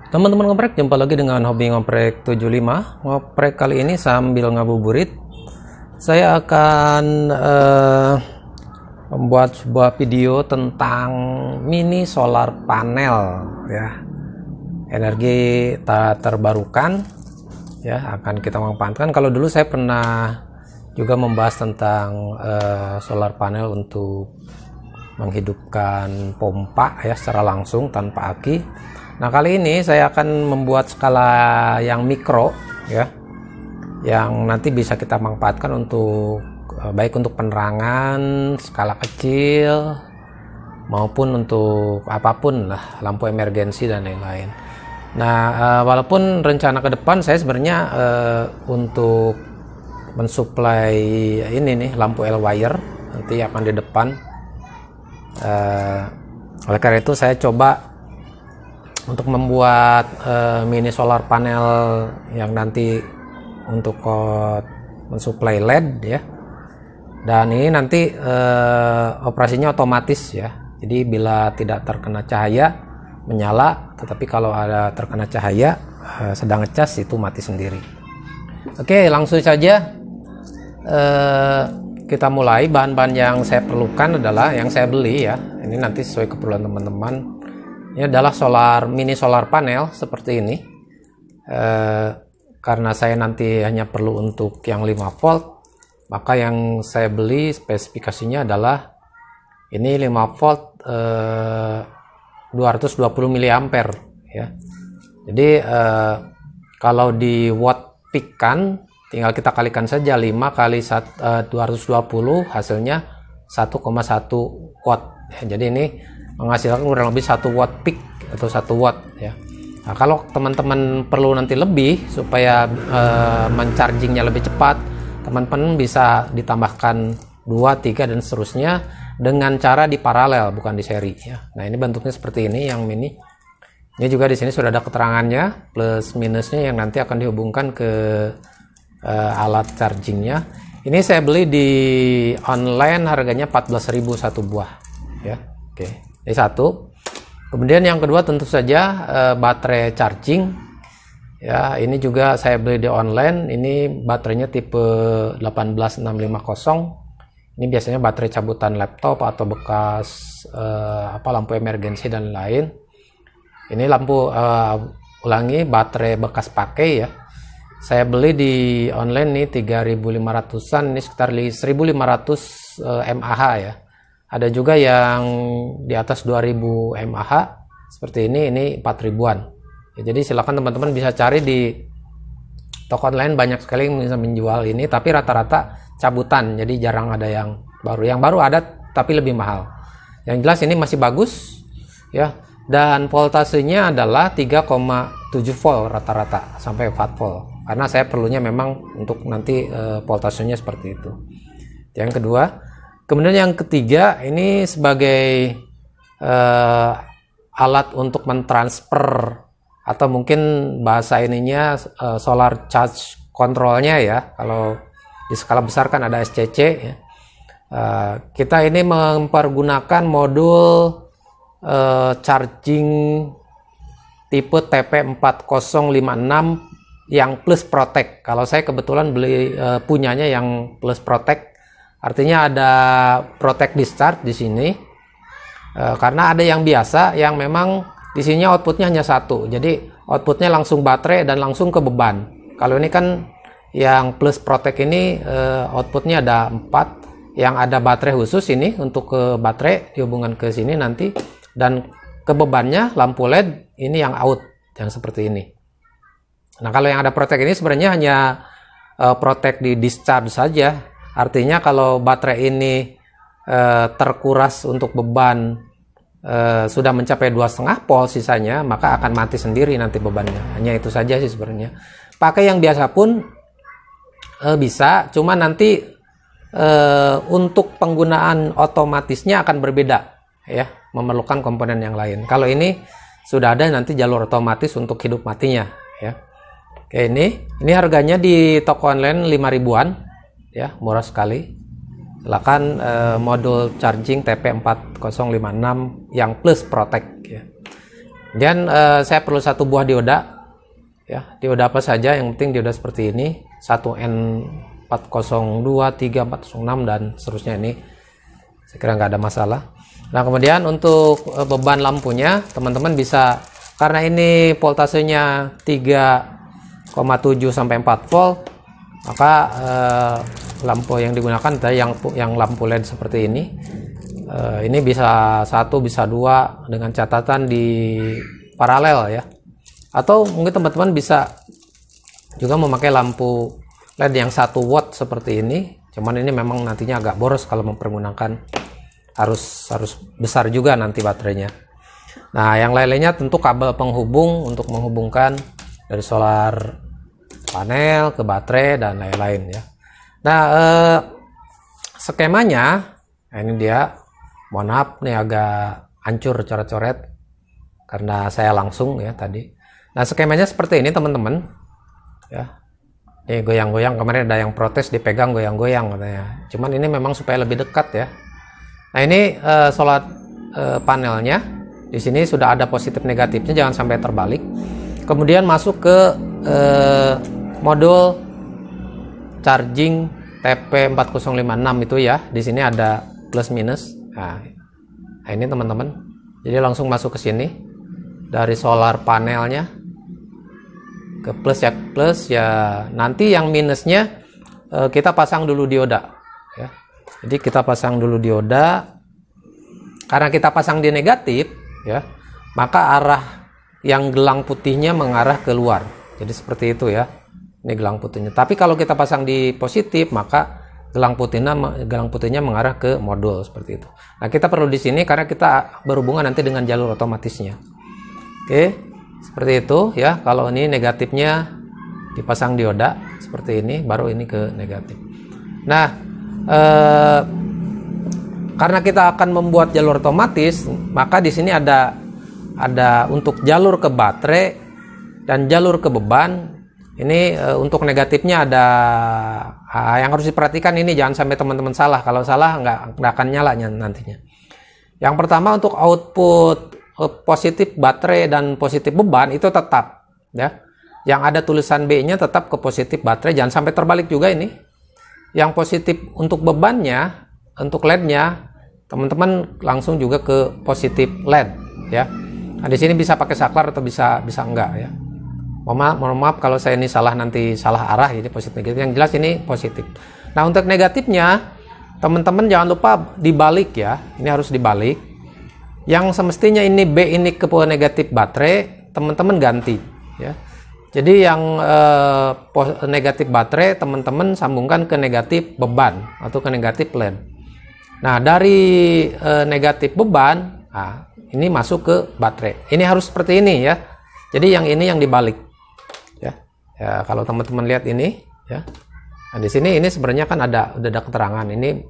Teman-teman ngoprek, jumpa lagi dengan Hobi Ngoprek 75. Ngoprek kali ini sambil ngabuburit, saya akan membuat sebuah video tentang mini solar panel ya. Energi tak terbarukan ya, akan kita manfaatkan. Kalau dulu saya pernah juga membahas tentang solar panel untuk menghidupkan pompa ya secara langsung tanpa aki. Nah, kali ini saya akan membuat skala yang mikro ya, yang nanti bisa kita manfaatkan untuk baik untuk penerangan skala kecil maupun untuk apapun lah, lampu emergensi dan lain-lain. Nah, walaupun rencana ke depan saya sebenarnya untuk mensuplai ini nih lampu L-wire nanti akan di depan. Oleh karena itu saya coba untuk membuat mini solar panel yang nanti untuk mensuplai LED ya, dan ini nanti operasinya otomatis ya. Jadi bila tidak terkena cahaya menyala, tetapi kalau ada terkena cahaya sedang ngecas itu mati sendiri. Oke, langsung saja kita mulai. Bahan-bahan yang saya perlukan adalah yang saya beli ya, ini nanti sesuai keperluan teman-teman. Ini adalah mini solar panel seperti ini. Karena saya nanti hanya perlu untuk yang 5 volt, maka yang saya beli spesifikasinya adalah ini 5 volt 220 mA ya. Jadi kalau di watt peak kan tinggal kita kalikan saja 5 kali 220 hasilnya 1,1 watt ya. Jadi ini menghasilkan kurang lebih 1 watt peak atau 1 watt ya. Nah, kalau teman-teman perlu nanti lebih supaya menchargingnya lebih cepat, teman-teman bisa ditambahkan 2, 3 dan seterusnya dengan cara di paralel, bukan di seri ya. Nah, ini bentuknya seperti ini yang mini. Ini juga di sini sudah ada keterangannya plus minusnya yang nanti akan dihubungkan ke alat chargingnya. Ini saya beli di online, harganya 14.000 satu buah ya. Oke. Ini satu. Kemudian yang kedua tentu saja baterai charging ya. Ini juga saya beli di online. Ini baterainya tipe 18650. Ini biasanya baterai cabutan laptop atau bekas lampu emergensi dan lain. Ini lampu ulangi baterai bekas pakai ya. Saya beli di online nih 3.500-an, ini sekitar 1.500 mAh ya. Ada juga yang di atas 2000 mAh seperti ini 4.000-an ya. Jadi silakan teman-teman bisa cari di toko online, banyak sekali yang bisa menjual ini, tapi rata-rata cabutan, jadi jarang ada yang baru. Yang baru ada tapi lebih mahal. Yang jelas ini masih bagus ya, dan voltasenya adalah 3,7 volt rata-rata sampai 4 volt, karena saya perlunya memang untuk nanti voltasenya seperti itu. Yang kedua. Kemudian yang ketiga, ini sebagai alat untuk mentransfer atau mungkin bahasa ininya solar charge controlnya ya. Kalau di skala besar kan ada SCC ya. Kita ini mempergunakan modul charging tipe TP4056 yang plus protect. Kalau saya kebetulan beli punyanya yang plus protect. Artinya ada protect discharge di sini, karena ada yang biasa yang memang di sini outputnya hanya satu, jadi outputnya langsung baterai dan langsung ke beban. Kalau ini kan yang plus protect ini outputnya ada 4, yang ada baterai khusus ini untuk ke baterai dihubungkan ke sini nanti, dan ke bebannya lampu LED ini yang out yang seperti ini. Nah, kalau yang ada protect ini sebenarnya hanya protect di discharge saja. Artinya kalau baterai ini terkuras untuk beban sudah mencapai 2,5 volt sisanya, maka akan mati sendiri nanti bebannya. Hanya itu saja sih sebenarnya. Pakai yang biasa pun bisa, cuma nanti untuk penggunaan otomatisnya akan berbeda ya, memerlukan komponen yang lain. Kalau ini sudah ada nanti jalur otomatis untuk hidup matinya ya. Oke, ini harganya di toko online 5.000-an. Ya, murah sekali. Silakan modul charging TP4056 yang plus protect ya. Dan saya perlu satu buah dioda, ya, dioda apa saja, yang penting dioda seperti ini, 1N402, 3, 406 dan seterusnya. Ini saya kira nggak ada masalah. Nah, kemudian untuk beban lampunya, teman-teman bisa, karena ini voltasenya 3,7 sampai 4 volt, maka lampu yang digunakan yang lampu LED seperti ini. Ini bisa 1, bisa 2 dengan catatan di paralel ya. Atau mungkin teman-teman bisa juga memakai lampu LED yang 1 watt seperti ini. Cuman ini memang nantinya agak boros kalau mempergunakan, harus besar juga nanti baterainya. Nah, yang lain-lainnya tentu kabel penghubung untuk menghubungkan dari solar panel ke baterai dan lain-lain ya. Nah, skemanya, nah ini dia. Mohon maaf nih agak hancur coret-coret karena saya langsung ya tadi. Nah, skemanya seperti ini teman-teman ya. Ini goyang-goyang, kemarin ada yang protes dipegang goyang-goyang katanya. Cuman ini memang supaya lebih dekat ya. Nah, ini solar panelnya. Di sini sudah ada positif negatifnya, jangan sampai terbalik. Kemudian masuk ke modul charging TP4056 itu ya. Di sini ada plus minus. Nah, ini teman-teman. Jadi langsung masuk ke sini dari solar panelnya ke plus ya. Nanti yang minusnya kita pasang dulu dioda ya. Jadi kita pasang dulu dioda. Karena kita pasang di negatif ya, maka arah yang gelang putihnya mengarah keluar. Jadi seperti itu ya. Ini gelang putihnya. Tapi kalau kita pasang di positif, maka gelang putihnya mengarah ke modul seperti itu. Nah, kita perlu di sini karena kita berhubungan nanti dengan jalur otomatisnya. Oke, seperti itu ya. Kalau ini negatifnya dipasang dioda seperti ini, baru ini ke negatif. Nah, karena kita akan membuat jalur otomatis, maka di sini ada untuk jalur ke baterai dan jalur ke beban. Ini untuk negatifnya ada yang harus diperhatikan, ini jangan sampai teman-teman salah. Kalau salah nggak akan nyala nantinya. Yang pertama untuk output positif baterai dan positif beban itu tetap ya. Yang ada tulisan B-nya tetap ke positif baterai, jangan sampai terbalik juga ini. Yang positif untuk bebannya, untuk LED-nya, teman-teman langsung juga ke positif LED ya. Nah, di sini bisa pakai saklar atau bisa enggak ya. Mohon maaf kalau saya ini nanti salah arah, jadi positif negatif. Yang jelas ini positif. Nah, untuk negatifnya teman-teman jangan lupa dibalik ya. Ini harus dibalik. Yang semestinya ini B ini ke negatif baterai, teman-teman ganti ya. Jadi yang negatif baterai teman-teman sambungkan ke negatif beban atau ke negatif LED. Nah, dari negatif beban, nah, ini masuk ke baterai. Ini harus seperti ini ya. Jadi yang ini yang dibalik. Ya, kalau teman-teman lihat ini ya. Nah, di sini ini sebenarnya kan udah ada keterangan ini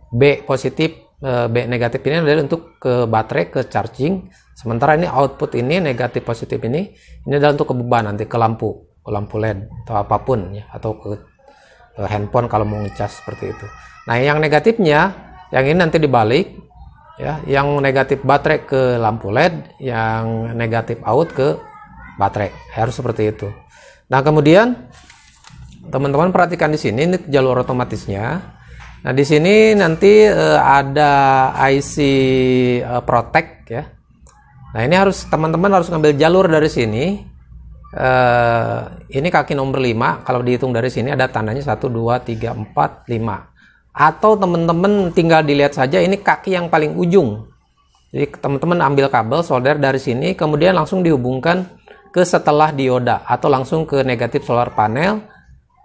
B positif, B negatif ini adalah untuk ke baterai, ke charging. Sementara ini output ini negatif positif ini adalah untuk ke beban nanti ke lampu LED atau apapun ya, atau ke handphone kalau mau ngecas seperti itu. Nah, yang negatifnya yang ini nanti dibalik ya, yang negatif baterai ke lampu LED, yang negatif out ke baterai. Harus seperti itu. Nah, kemudian teman-teman perhatikan di sini, ini jalur otomatisnya. Nah, di sini nanti ada IC Protect ya. Nah, ini teman-teman harus ngambil jalur dari sini. Ini kaki nomor 5. Kalau dihitung dari sini ada tandanya 1, 2, 3, 4, 5. Atau teman-teman tinggal dilihat saja ini kaki yang paling ujung. Jadi teman-teman ambil kabel solder dari sini, kemudian langsung dihubungkan ke setelah dioda atau langsung ke negatif solar panel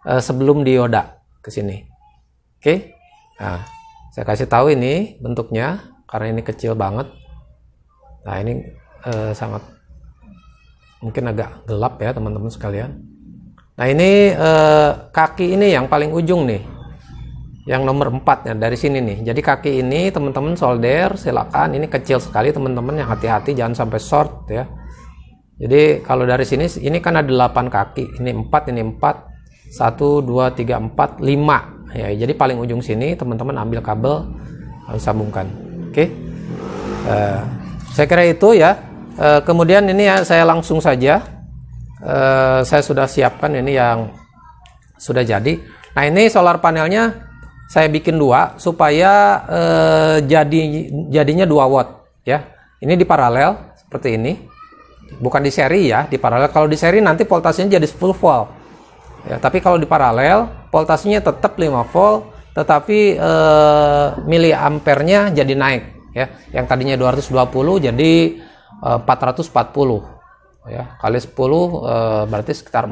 sebelum dioda ke sini. Oke. Nah, saya kasih tahu ini bentuknya karena ini kecil banget. Nah, ini sangat mungkin agak gelap ya teman-teman sekalian. Nah, ini kaki ini yang paling ujung nih. Yang nomor 4 ya, dari sini nih. Jadi kaki ini teman-teman solder, silakan. Ini kecil sekali teman-teman, yang hati-hati jangan sampai short ya. Jadi kalau dari sini ini kan ada 8 kaki. Ini 4, ini 4. 1 2 3 4 5. Ya, jadi paling ujung sini teman-teman ambil kabel, sambungkan. Oke. Saya kira itu ya. Kemudian ini ya saya langsung saja, saya sudah siapkan ini yang sudah jadi. Nah ini solar panelnya saya bikin dua supaya jadinya 2 watt ya. Ini di paralel seperti ini, bukan di seri ya, di paralel. Kalau di seri nanti voltasenya jadi 10 volt ya, tapi kalau di paralel voltasenya tetap 5 volt, tetapi miliampernya jadi naik ya. Yang tadinya 220 jadi 440 ya, kali 10 berarti sekitar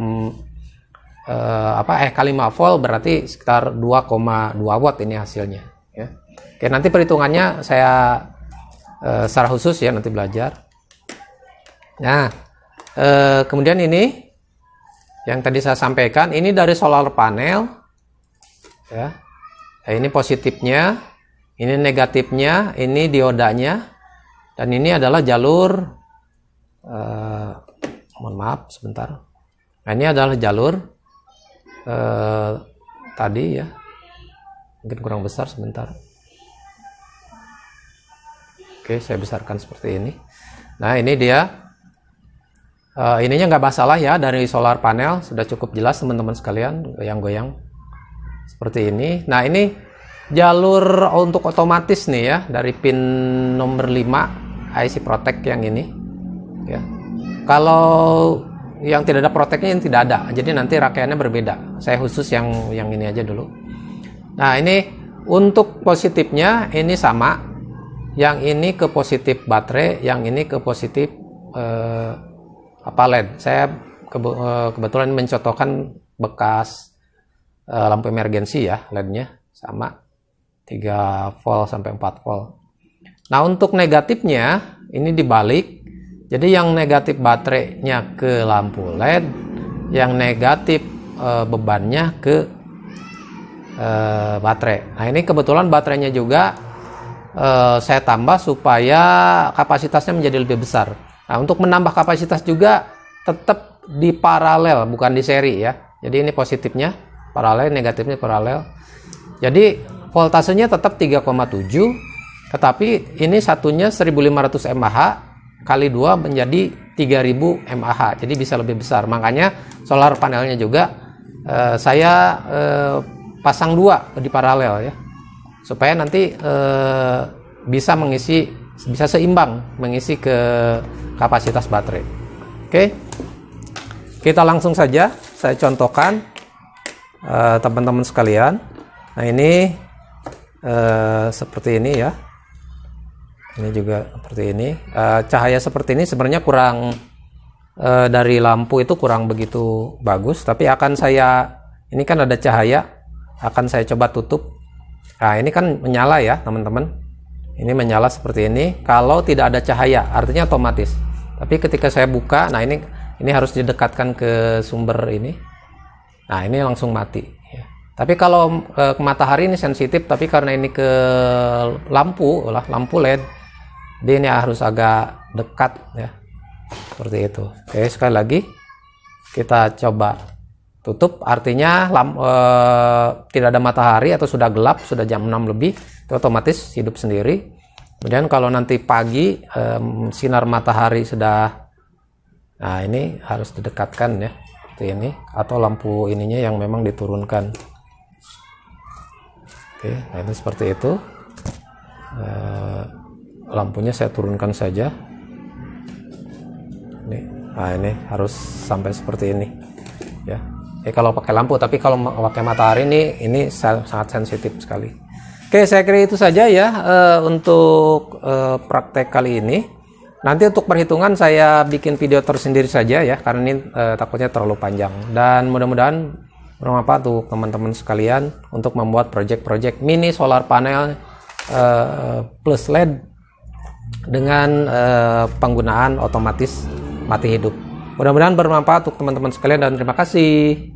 kali 5 volt berarti sekitar 2,2 watt ini hasilnya ya. Oke, nanti perhitungannya saya secara khusus ya nanti belajar. Nah, kemudian ini yang tadi saya sampaikan, ini dari solar panel ya. Nah, ini positifnya, ini negatifnya, ini diodanya, dan ini adalah jalur mohon maaf sebentar. Nah, ini adalah jalur tadi ya, mungkin kurang besar sebentar. Oke, saya besarkan seperti ini. Nah, ini dia. Ininya nggak masalah ya, dari solar panel sudah cukup jelas teman-teman sekalian, goyang-goyang seperti ini. Nah, ini jalur untuk otomatis nih ya, dari pin nomor 5 IC Protect yang ini ya. Kalau yang tidak ada protectnya, yang tidak ada, jadi nanti rangkaiannya berbeda. Saya khusus yang ini aja dulu. Nah, ini untuk positifnya ini sama. Yang ini ke positif baterai, yang ini ke positif LED. Saya kebetulan mencontohkan bekas lampu emergensi ya, LED-nya sama 3 volt sampai 4 volt. Nah, untuk negatifnya ini dibalik. Jadi yang negatif baterainya ke lampu LED, yang negatif bebannya ke baterai. Nah, ini kebetulan baterainya juga saya tambah supaya kapasitasnya menjadi lebih besar. Nah, untuk menambah kapasitas juga tetap di paralel, bukan di seri ya. Jadi ini positifnya paralel, negatifnya paralel. Jadi voltasenya tetap 3,7, tetapi ini satunya 1500 mAh kali 2 menjadi 3000 mAh. Jadi bisa lebih besar. Makanya solar panelnya juga saya pasang 2 di paralel ya, supaya nanti bisa seimbang mengisi ke kapasitas baterai. Oke, kita langsung saja saya contohkan teman-teman sekalian. Nah, ini seperti ini ya, ini juga seperti ini. Cahaya seperti ini sebenarnya kurang dari lampu itu kurang begitu bagus, tapi ini kan ada cahaya, akan saya coba tutup. Nah, ini kan menyala ya teman-teman, ini menyala seperti ini. Kalau tidak ada cahaya artinya otomatis, tapi ketika saya buka, nah ini harus didekatkan ke sumber ini. Nah, ini langsung mati ya. Tapi kalau ke matahari ini sensitif, tapi karena ini ke lampu LED, dia ini harus agak dekat ya, seperti itu. Oke, sekali lagi kita coba tutup, artinya tidak ada matahari atau sudah gelap, sudah jam 6 lebih, itu otomatis hidup sendiri. Kemudian kalau nanti pagi sinar matahari sudah, nah ini harus didekatkan ya, seperti ini, atau lampu ininya yang memang diturunkan. Oke, nah ini seperti itu. Lampunya saya turunkan saja. Nah, ini harus sampai seperti ini ya. Kalau pakai lampu, tapi kalau pakai matahari ini sangat sensitif sekali. Oke, saya kira itu saja ya untuk praktek kali ini. Nanti untuk perhitungan saya bikin video tersendiri saja ya, karena ini takutnya terlalu panjang. Dan mudah-mudahan bermanfaat untuk teman-teman sekalian untuk membuat project-project mini solar panel plus LED dengan penggunaan otomatis mati hidup. Mudah-mudahan bermanfaat untuk teman-teman sekalian dan terima kasih.